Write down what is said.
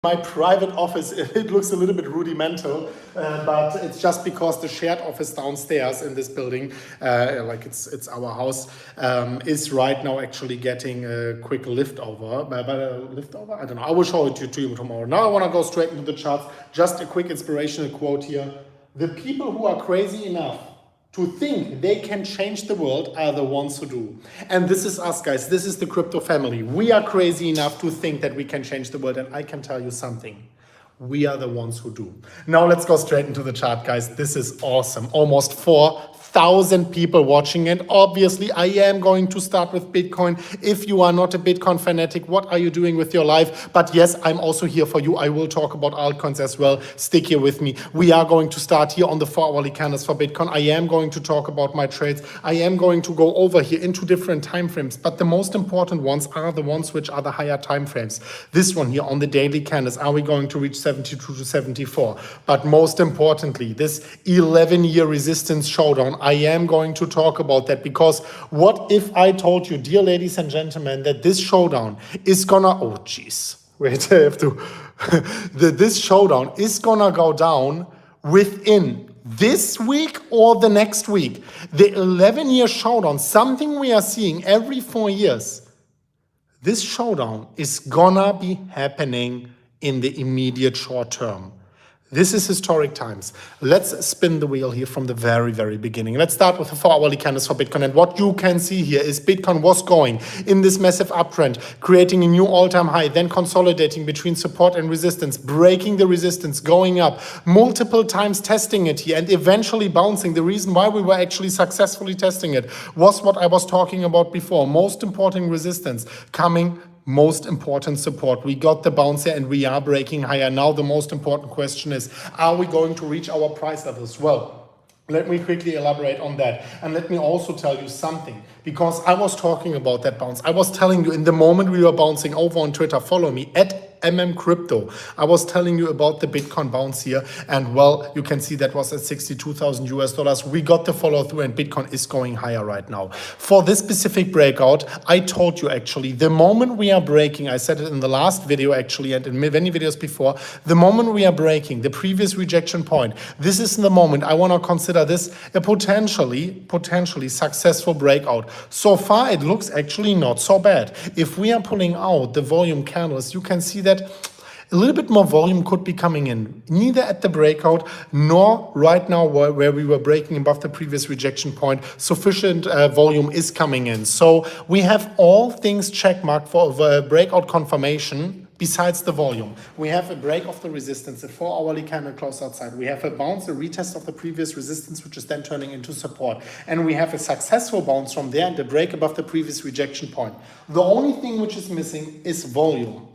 My private office, it looks a little bit rudimental, but it's just because the shared office downstairs in this building, like it's our house, is right now actually getting a quick lift over. But a lift over? I don't know. I will show it to you tomorrow. Now I want to go straight into the charts. Just a quick inspirational quote here. The people who are crazy enough to think they can change the world are the ones who do. And this is us, guys. This is the crypto family. We are crazy enough to think that we can change the world. And I can tell you something. We are the ones who do. Now let's go straight into the chart, guys. This is awesome. Almost 4,000 people watching it. Obviously, I am going to start with Bitcoin. If you are not a Bitcoin fanatic, what are you doing with your life? But yes, I'm also here for you. I will talk about altcoins as well. Stick here with me. We are going to start here on the 4-hourly candles for Bitcoin. I am going to talk about my trades. I am going to go over here into different time frames. But the most important ones are the ones which are the higher time frames. This one here on the daily candles, are we going to reach 72 to 74? But most importantly, this 11-year resistance showdown, I am going to talk about that, because what if I told you, dear ladies and gentlemen, that this showdown is gonna, oh geez, wait, I have to, this showdown is gonna go down within this week or the next week. The 11-year showdown, something we are seeing every 4 years, this showdown is gonna be happening in the immediate short term. This is historic times. Let's spin the wheel here from the very, very beginning. Let's start with the 4-hourly candles for Bitcoin. And what you can see here is Bitcoin was going in this massive uptrend, creating a new all-time high, then consolidating between support and resistance, breaking the resistance, going up, multiple times testing it here, and eventually bouncing. The reason why we were actually successfully testing it was what I was talking about before. Most important resistance coming, most important support. We got the bounce here and we are breaking higher. Now the most important question is, are we going to reach our price levels? Well, let me quickly elaborate on that. And let me also tell you something, because I was talking about that bounce. I was telling you in the moment we were bouncing over on Twitter, follow me at Crypto. I was telling you about the Bitcoin bounce here, and well, you can see that was at 62,000 US dollars. We got the follow through and Bitcoin is going higher right now. For this specific breakout, I told you actually, the moment we are breaking, I said it in the last video actually, and in many videos before, the moment we are breaking the previous rejection point, this is the moment I want to consider this a potentially successful breakout. So far, it looks actually not so bad. If we are pulling out the volume candles, you can see that a little bit more volume could be coming in, neither at the breakout nor right now where we were breaking above the previous rejection point. Sufficient volume is coming in. So we have all things checkmarked for a breakout confirmation. Besides the volume, we have a break of the resistance, a 4-hourly candle close outside. We have a bounce, a retest of the previous resistance, which is then turning into support. And we have a successful bounce from there and a break above the previous rejection point. The only thing which is missing is volume.